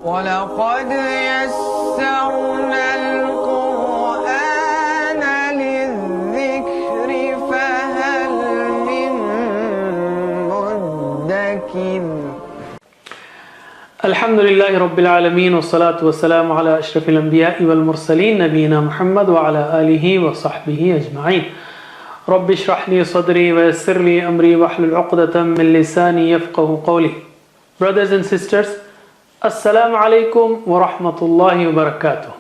وَلَقَدْ يَسَّرْنَا الْقُرْآنَ لِلذِّكْرِ فَهَلْ مِن مُّدَّكِرٍ. الحمد لله رب العالمين والصلاة والسلام على أشرف الأنبياء والمرسلين نبينا محمد وعلى آله وصحبه أجمعين. رب اشرح لي صدري ويسر لي أمري واحلل عقدة من لساني يفقه قولي. Brothers and sisters, Assalamu alaikum wa rahmatullahi wa barakatuh.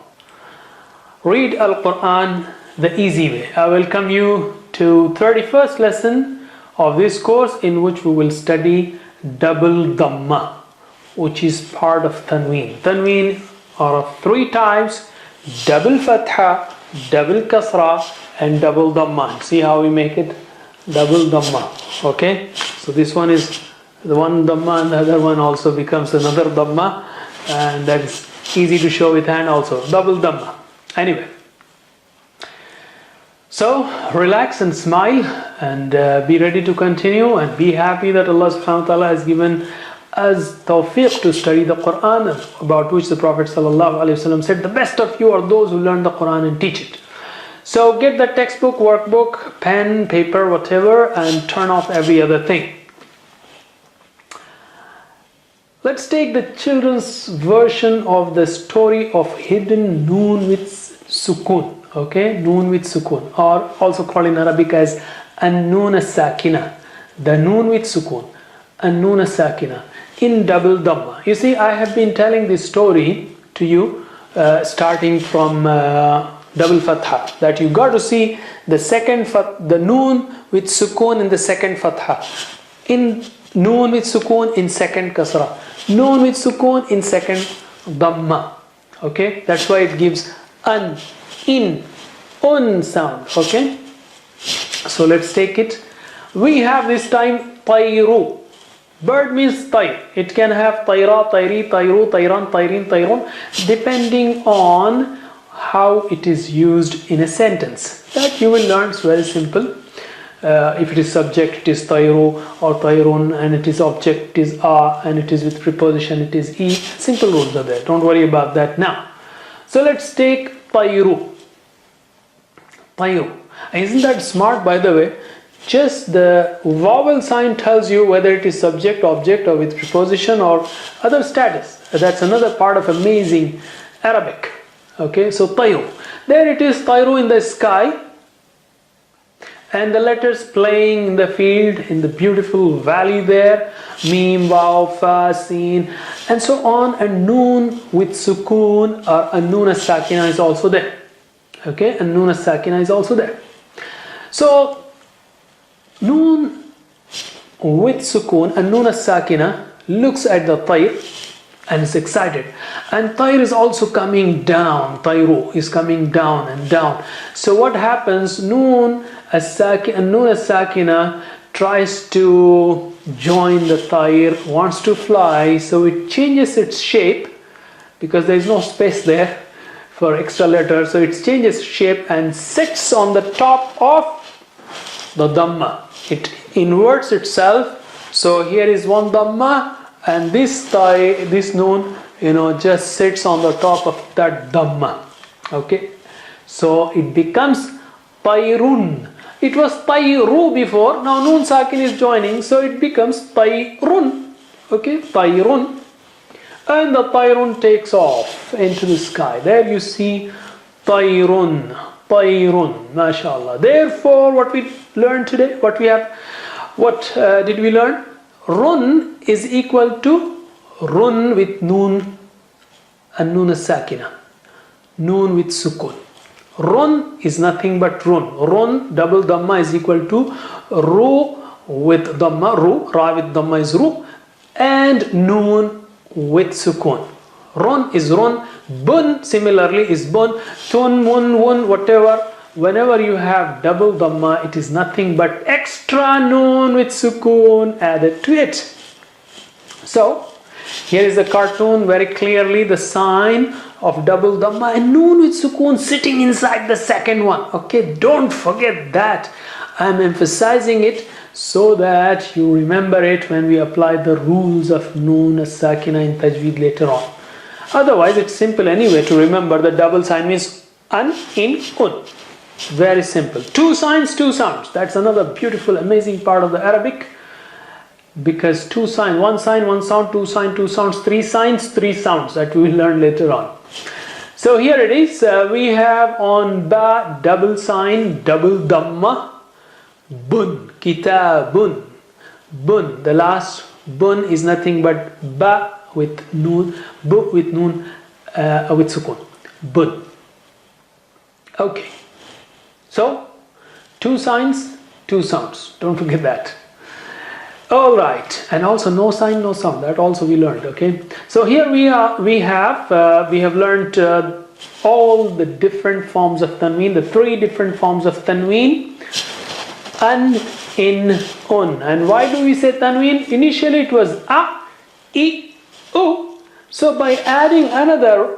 Read Al-Quran the easy way. I welcome you to 31st lesson of this course, in which we will study double dhamma, which is part of tanween. Tanween are of three types: double fatha, double kasra, and double dhamma. See how we make it? Double dhamma. Okay? So this one is the one dhamma, and the other one also becomes another dhamma, and that is easy to show with hand also. Double dhamma. Anyway. So relax and smile and be ready to continue, and be happy that Allah subhanahu wa ta'ala has given us tawfiq to study the Quran, about which the Prophet sallallahu alaihi wasallam said, the best of you are those who learn the Quran and teach it. So get the textbook, workbook, pen, paper, whatever, and turn off every other thing. Let's take the children's version of the story of hidden noon with sukoon. Okay, noon with sukoon, or also called in Arabic as an-noon as-sakina. The noon with sukoon, an-noon as-sakina, in double dhamma. You see, I have been telling this story to you starting from double fatha, that you got to see the second the noon with sukoon in the second fatha, in noon with sukoon in second kasra, noon with sukoon in second dhamma. Okay, that's why it gives an, in, un sound. Okay, so let's take it. We have this time tayru. Bird means tayr. It can have tayra, tayri, tayru, tayran, tayrin, tayrun, depending on how it is used in a sentence. That you will learn. It's very simple. If it is subject, it is tayru or tayrun, and it is object, it is a, and it is with preposition, it is e. Simple rules are there. Don't worry about that now. So let's take tayru. Tayru. Isn't that smart, by the way? Just the vowel sign tells you whether it is subject, object, or with preposition or other status. That's another part of amazing Arabic. Okay, so tayru. There it is, tayru in the sky, and the letters playing in the field, in the beautiful valley there. Mim, waw, fa, sin, and so on. And noon with sukoon, or an-noon as-sakina, is also there. Okay, an-noon as-sakina is also there. So noon with sukoon, an-noon as-sakina, looks at the tayr and is excited. And tayr is also coming down. Tayru is coming down and down. So what happens? Noon as-sakina tries to join the tayr, wants to fly, so it changes its shape because there is no space there for extra letters. So it changes shape and sits on the top of the dhamma. It inverts itself. So here is one dhamma, and this noon, just sits on the top of that dhamma. Okay, so it becomes tayrun. It was tayru before. Now noon sakin is joining, so it becomes tayrun. Okay, tayrun, and the tayrun takes off into the sky. There you see tayrun, tayrun, mashallah. Therefore, what we learned today, what did we learn? Run is equal to run with noon and noon as-sakina, noon with sukoon. Run is nothing but run. Run, double dhamma, is equal to ru with dhamma, ru, ra with dhamma is ru, and noon with sukoon. Run is run. Bun similarly is bun. Tun, mun, wun, whatever. Whenever you have double dhamma, it is nothing but extra noon with sukoon added to it. So here is the cartoon, very clearly the sign of double dhamma, and noon with sukoon sitting inside the second one. Okay, don't forget that. I am emphasizing it so that you remember it when we apply the rules of noon as-sakina in tajweed later on. Otherwise, it's simple anyway to remember. The double sign means an, in, un. Very simple. Two signs, two sounds. That's another beautiful, amazing part of the Arabic. Because two signs, one sign, one sound, two sign, two sounds, three signs, three sounds that we will learn later on. So here it is. We have on ba double sign, double dhamma, bun, kitabun, bun. The last bun is nothing but ba with noon, bu with noon, with sukun, bun. Okay. So two signs, two sounds. Don't forget that. All right, and also no sign, no sound. That also we learned. Okay, so here we have learned all the different forms of tanween, the three different forms of tanween, an, in, un. And why do we say tanween? Initially it was a, I, u. So by adding another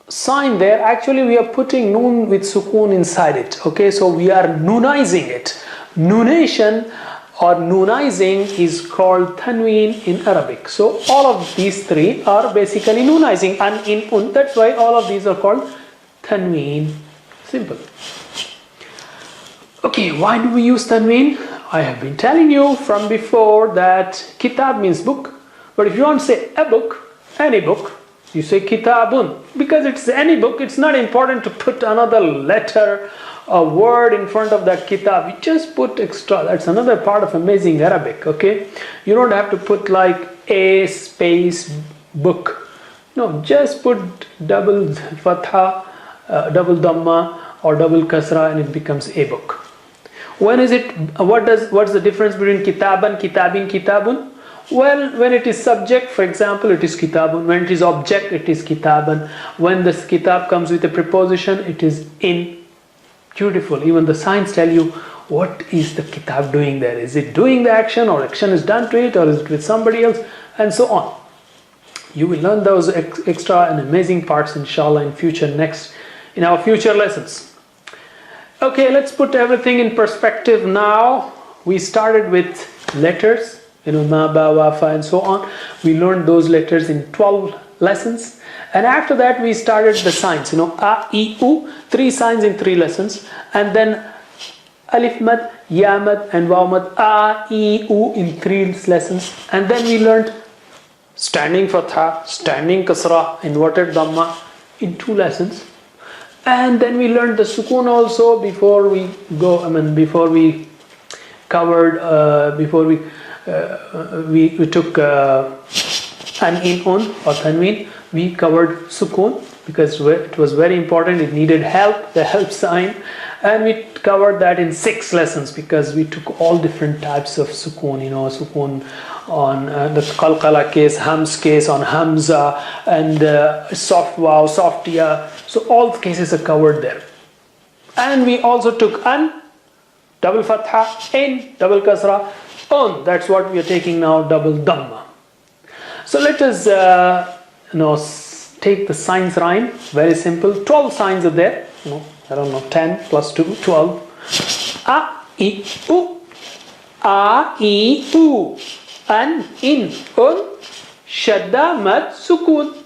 sign there, actually we are putting noon with sukoon inside it. Okay, so we are noonizing it. Noonation or noonizing is called tanween in Arabic. So all of these three are basically noonizing, and in un. That's why all of these are called tanween. Simple. Okay, why do we use tanween? I have been telling you from before that kitab means book, but if you want to say a book, any book, you say kitabun, because it's any book. It's not important to put another letter, a word in front of that kitab. You just put extra. That's another part of amazing Arabic. Okay, you don't have to put like a space book. No, just put double fatha, double dhamma, or double kasra, and it becomes a book. When is it? What's the difference between kitaban, kitabin, kitabun? Well, when it is subject, for example, it is kitabun. When it is object, it is kitaban. When this kitab comes with a preposition, it is in. Beautiful. Even the signs tell you what is the kitab doing there. Is it doing the action, or action is done to it, or is it with somebody else, and so on. You will learn those extra and amazing parts, inshallah, in our future lessons. Okay, let's put everything in perspective now. We started with letters, ma, ba, wa, fa, and so on. We learned those letters in 12 lessons. And after that, we started the signs, a, I, u, 3 signs in 3 lessons. And then alif mad, ya mad, and waw mad, a, I, u in 3 lessons. And then we learned standing fatha, standing kasra, inverted dhamma in 2 lessons. And then we learned the sukoon also before we took an in un or tanween. We covered sukoon because it was very important. It needed help, the help sign, and we covered that in 6 lessons because we took all different types of sukoon. Sukoon on the qalqala case, hams case, on hamza, and soft waw, soft ya. So all the cases are covered there. And we also took an, double fatha, in, double kasra, un. That's what we are taking now, double dhamma. So let us take the signs rhyme. Very simple. 12 signs are there. 10 plus 2, 12. A, I, u. A, I, u. An, in, un. Shadda, mad, sukoon.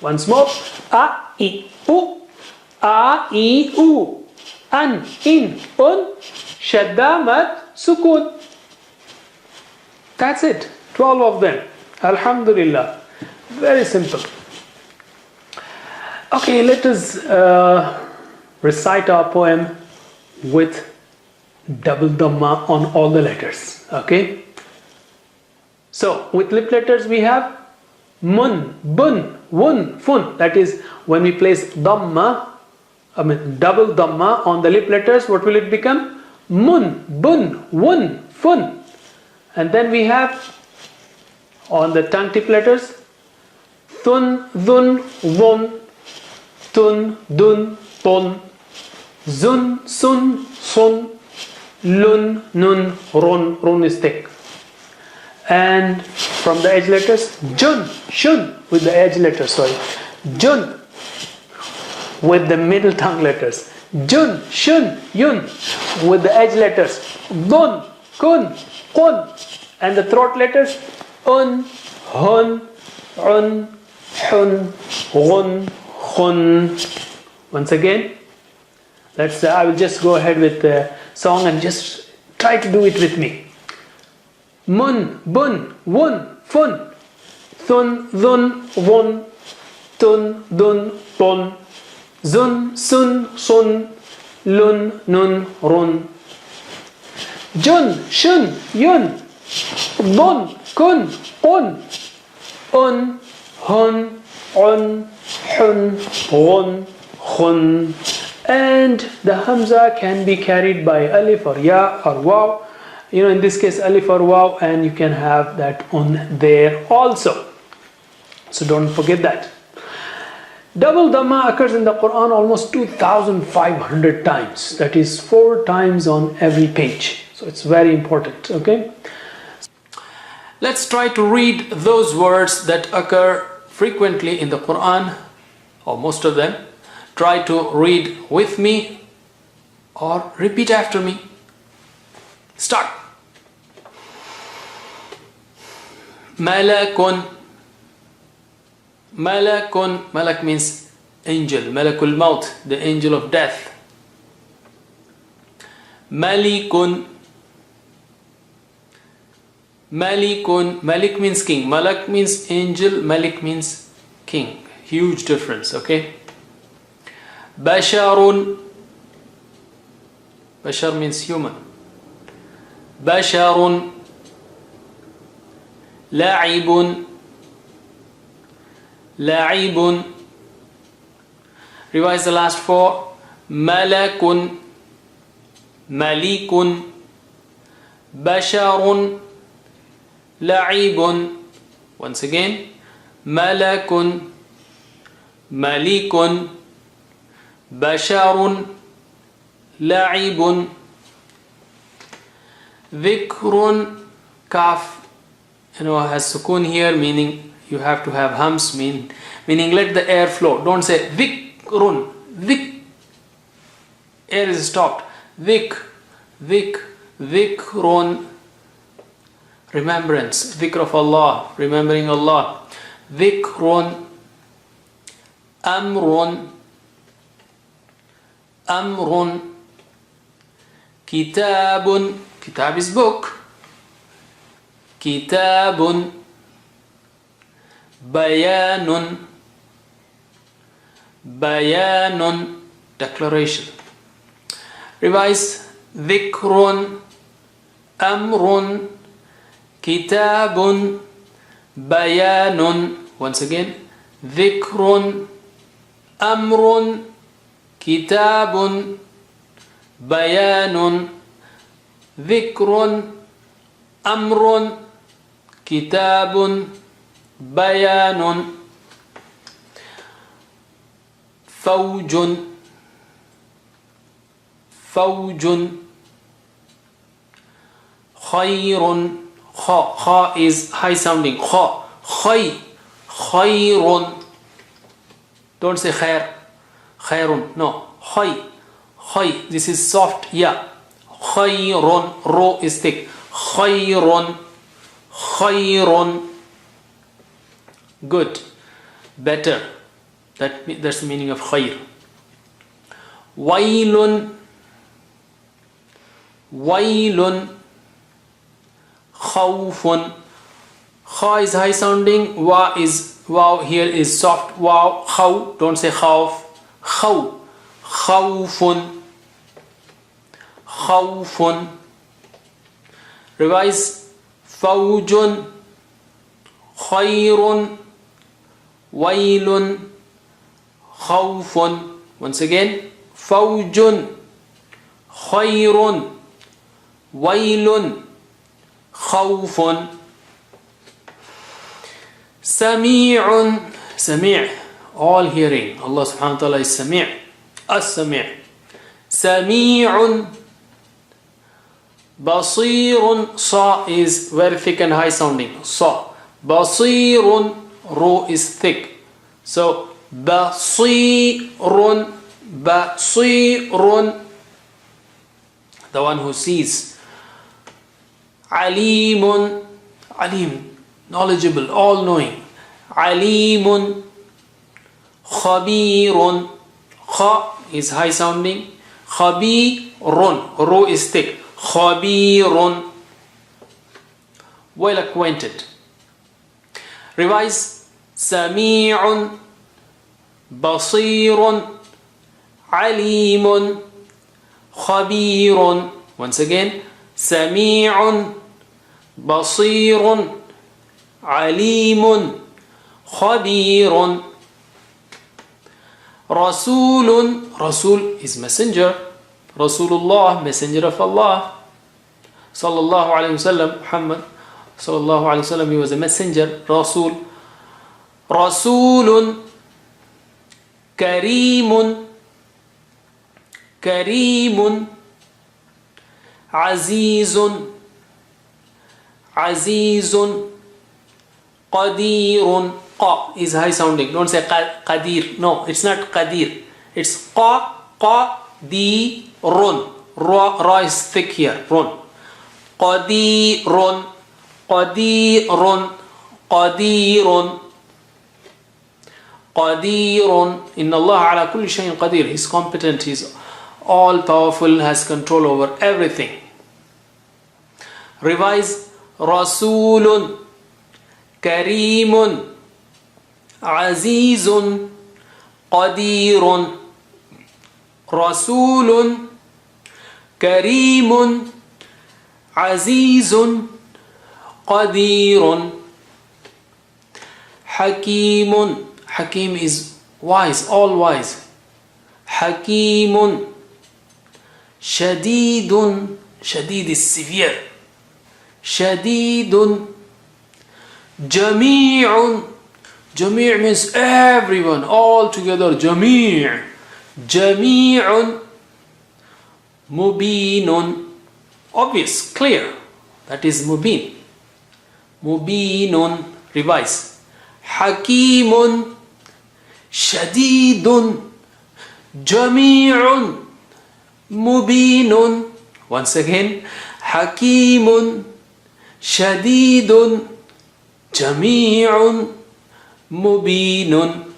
Once more. A, I, u. A, I, u. An, in, un. Shadda, mad, sukoon. That's it. 12 of them. Alhamdulillah. Very simple. Okay, let us recite our poem with double dhamma on all the letters. Okay. So with lip letters we have mun, bun, wun, fun. That is when we place dhamma, double dhamma on the lip letters, what will it become? Mun, bun, wun, fun. And then we have on the tongue tip letters thun, dhun, dhun, tun, dun, ton, zun, sun, sun, lun, nun, run. Run is thick. And from the edge letters, jun, shun with the edge letters, jun with the middle tongue letters, jun, shun, yun with the edge letters, dun, kun, kun, and the throat letters, un, hun, un, hun, ghun, khun. Once again, I will just go ahead with the song and just try to do it with me. Mun, bun, wun, fun, thun, dhun, ghun, tun, dun, pun, zun, sun, sun, lun, nun, run. Jun, shun, yun, bun, kun, un, hun, un, hun, ghun, khun. And the hamza can be carried by alif or ya or waw. In this case alif or waw, and you can have that un there also. So don't forget that. Double dhamma occurs in the Quran almost 2,500 times. That is 4 times on every page. So it's very important, okay? Let's try to read those words that occur frequently in the Quran, or most of them. Try to read with me or repeat after me. Start. Malakun. Malakun. Malak means angel. Malakul Maut, the angel of death. Malikun. Malikun. Malik means king. Malak means angel. Malik means king. Huge difference, okay? Basharun. Bashar means human. Basharun. La'ibun. La'ibun. Revise the last 4. Malakun. Malikun. Basharun. La'ibun. Once again. Malakun. Malikun. Basharun. La'ibun. Dhikrun. Kaf has sukoon here, meaning you have to have hums, meaning let the air flow. Don't say dhikrun. Dhik. Air is stopped. Dhik. Dhikrun. Remembrance. Dhikr of Allah. Remembering Allah. Dhikrun. Amrun. Amrun. Kitabun. Kitab is book. Kitabun. Bayanun. Bayanun. Declaration. Revise. Dhikrun. Amrun. Kitabun. Bayanun. Once again. Dhikrun. Amrun. Kitabun. Bayanun. Dhikrun. Amrun. Kitabun. Bayanun. Fawjun. Fawjun. Khayrun. Kha is high sounding. Kha. Khay. Khayrun. Don't say khair. Khayrun. No. Khay. Khay. This is soft. Yeah. Khayrun. Ro is thick. Khayrun. Khayrun. Good. Better. That's the meaning of khayr. Wailun. Wailun. Khawfun. Kha is high sounding. Wow here is soft. Wow. Khaw. Don't say khawf. Khaw. Khawfun. Khawfun. Revise. Fawjun. Khayrun. Wailun. Khawfun. Once again. Fawjun. Khayrun. Wailun. Khawfun. Sami'un. Sami'. All hearing. Allah subhanahu wa ta'ala is Sami'. As-Sami'. Sami'un. Basirun. Sa is very thick and high sounding. Sa. Basirun. Ro is thick. So, Basirun. Basirun. The one who sees. Alimun. Alim. Knowledgeable. All knowing. Alimun. Khabirun. Kha is high sounding. Khabirun. Ro is thick. Khabirun. Well acquainted. Revise. Sami'un. Basirun. Alimun. Khabirun. Once again. Sami'un. Basirun. Alimun. Khabirun. Rasulun. Rasul is messenger. Rasulullah, messenger of Allah. Sallallahu alayhi wasallam. Muhammad sallallahu alayhi wasallam, he was a messenger. Rasul. Rasulun. Kareemun. Kareemun. Azizun. Azizun. Qadirun. Qa is high sounding. Don't say qadir. No, it's not qadir. It's qadirun. Ra is thick here. Run. Qadirun. Qadirun. Qadirun. Qadirun. Inna Allah ala kulli shayin qadir. He's competent. He's all powerful. Has control over everything. Revise. Rasulun. Kareemun. Azizun. Qadirun. Rasulun. Kareemun. Azizun. Qadirun. Hakeemun. Hakeem is wise, all wise. Hakeemun. Shadidun. Shadid is severe. Shadidun. Jami'un. Jami' means everyone, all together. Jami'. Jami'un. Mubinun. Obvious, clear. That is mubin. Mubinun. Revise. Hakeemun. Shadidun. Jami'un. Mubinun. Once again. Hakeemun. Shadidun. Jami'un. Mubinun.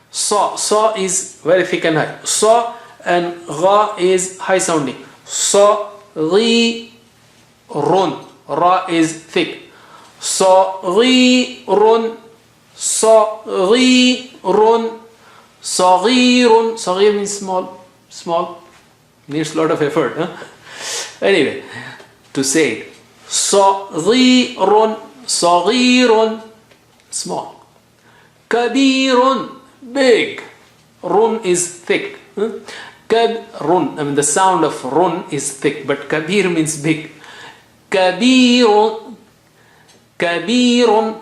Sa is very thick and high. Sa and Gha is high sounding. Sa, Ghi, Run. Ra is thick. Sa, Ghi, Run. Sa, Ghi, Run. Saghirun. Saghir means small. Small. Needs a lot of effort. Huh? Anyway, to say it. Saghirun. Saghirun. Small. Kabirun. Big. Run is thick. Run. I mean the sound of run is thick, but kabir means big. Kabirun. Kabirun.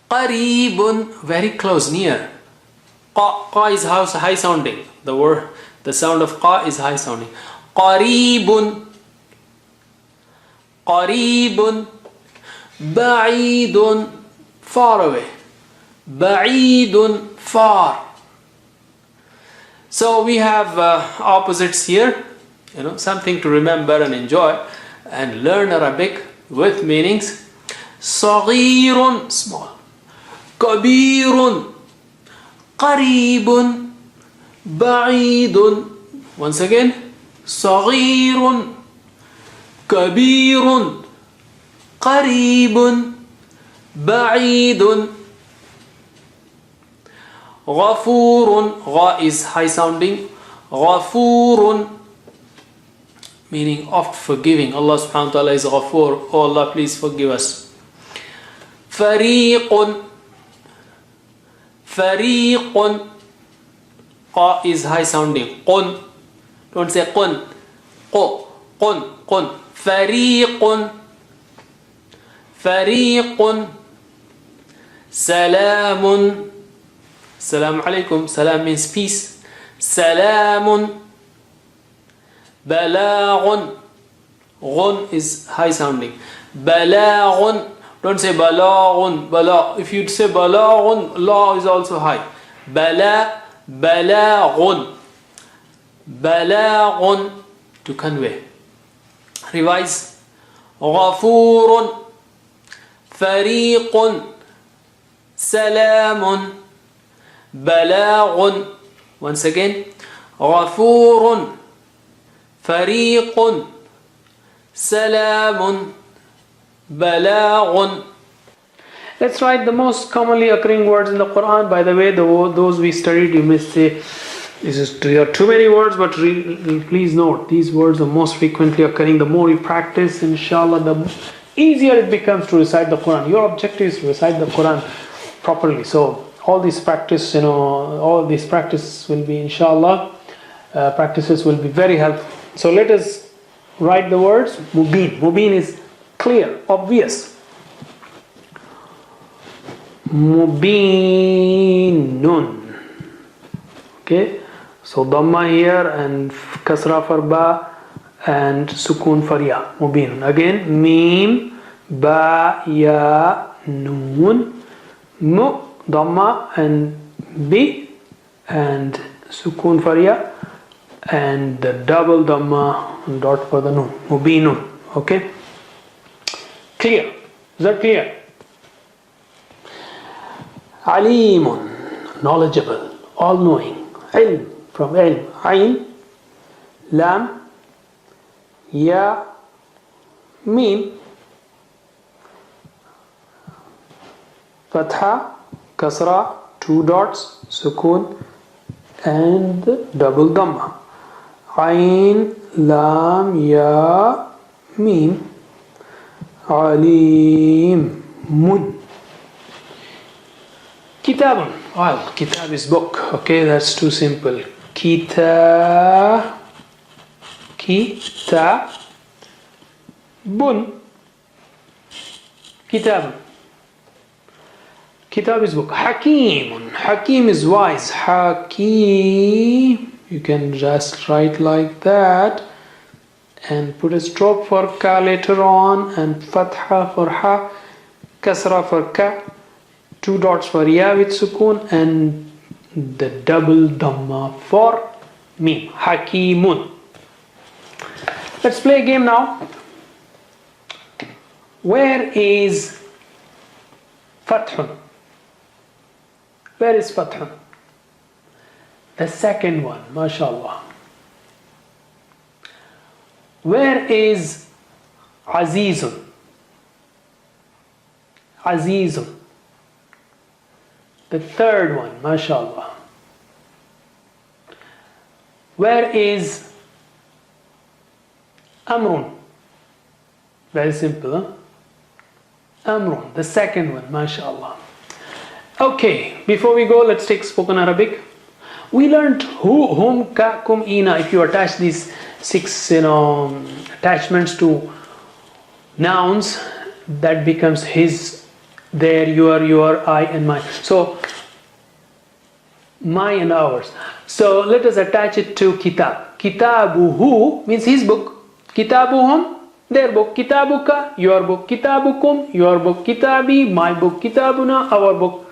Qareebun. Very close, near. Qa is high sounding. The sound of qa is high sounding. Qareebun. Qareebun. Ba'idun. Far away. Ba'idun. Far. So we have opposites here. Something to remember and enjoy and learn Arabic with meanings. Saghirun. Small. Kabirun. Qareebun. Ba'idun. Once again. Saghirun. Kabirun. Qareebun. Ba'idun. Ghafurun. Gha is high sounding. Ghafurun. Meaning oft forgiving. Allah subhanahu wa ta'ala is Ghafur. Oh Allah, please forgive us. Fariqun. Fariqun. Qa is high sounding. Qun. Don't say qun. Qu. Qun. Qun. Fariqun. Fariqun. Salamun. Salaam alaikum. Salam means peace. Salamun. Balaghun. Ghun is high sounding. Balaghun. Don't say balaghun. If you say balaghun, la is also high. Balaghun. Balaghun. To convey. Revise. Ghafurun. Fariqun. سلام بلاغ. Once again, غفور فريق سلام بلاغ. Let's write the most commonly occurring words in the Quran. By the way, those we studied, you may say, there are too many words, but please note, these words are most frequently occurring. The more you practice, inshallah, the easier it becomes to recite the Quran. Your objective is to recite the Quran properly. So all these practice, all these practices will be, inshallah, practices will be very helpful. So let us write the words. Mubin. Mubin is clear, obvious. Mubinun. Okay, so Dhamma here and Kasra for Ba and Sukun for Ya. Mubinun. Again, Mim, Ba, Ya, Nun, Mu, Dhamma and Bi and Sukun for Ya and the double Dhamma dot for the Nun. Mubinun. Okay, clear. Is that clear? Alimun, knowledgeable, all-knowing. Ilm, from ilm. Ain, lam, ya, mim. Fatha, kasra, two dots, sukun, and double dhamma. Ain, lam, ya, mim. Alim, mun. Kitabun. Well, kitab is book. Okay, that's too simple. Kitabun. Kitabun. Kitab is book. Hakimun. Hakim is wise. Hakim. You can just write like that and put a stroke for ka later on and fatha for ha, kasra for ka, two dots for ya with sukun and the double dhamma for mim. Hakimun. Let's play a game now. Where is Fathun? Where is Fathun? The second one, mashallah. Where is Azizun? Azizun. The third one, mashallah. Where is Amrun? Very simple, huh? Amrun, the second one, mashallah. Okay, before we go, let's take spoken Arabic. We learned who, whom, ka, kum, ina. If you attach these 6, attachments to nouns, that becomes his, their, your, I, and mine. So, my and ours. So, let us attach it to kitab. Kitabuhu means his book. Kitabuhum, their book. Kitabuka, your book. Kitabukum, your book. Kitabi, my book. Kitabuna, our book.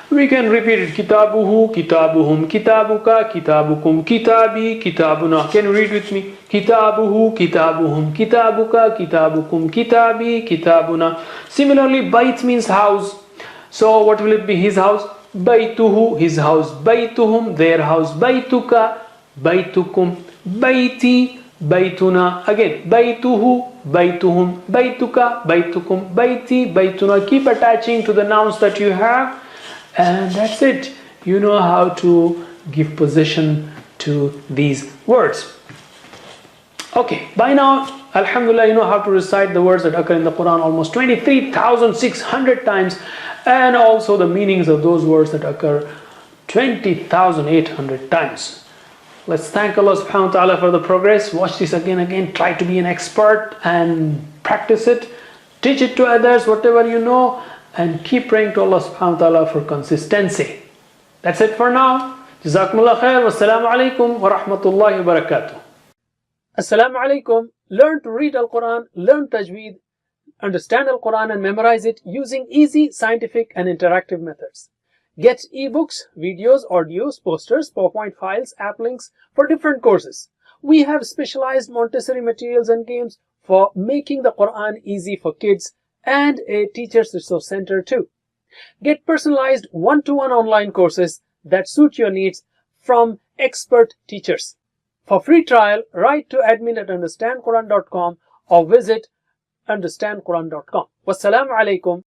We can repeat it. Kitabuhu, kitabuhum, kitabuka, kitabukum, kitabi, kitabuna. Can you read with me? Kitabuhu, kitabuhum, kitabuka, kitabukum, kitabi, kitabuna. Similarly, bait means house. So what will it be? His house. Baituhu, his house. Baituhum, their house. Baituka, baitukum, baiti, baituna. Again, baituhu, baituhum, baituka, baitukum, baiti, baituna. Keep attaching to the nouns that you have. And that's it. You know how to give position to these words. Okay, by now, alhamdulillah, you know how to recite the words that occur in the Quran almost 23,600 times, and also the meanings of those words that occur 20,800 times. Let's thank Allah subhanahu wa ta'ala for the progress. Watch this again. Try to be an expert and practice it. Teach it to others, whatever you know. And keep praying to Allah subhanahu wa ta'ala for consistency. That's it for now. Jazakumullah khair. Wassalamu alaikum wa rahmatullahi wa barakatuh. Assalamu alaikum. Learn to read Al-Quran, learn Tajweed, understand Al-Quran and memorize it using easy, scientific and interactive methods. Get ebooks, videos, audios, posters, PowerPoint files, app links for different courses. We have specialized Montessori materials and games for making the Quran easy for kids and a Teachers Resource Center too. Get personalized one-to-one online courses that suit your needs from expert teachers. For free trial, write to admin@understandquran.com or visit understandquran.com. Wassalamu alaikum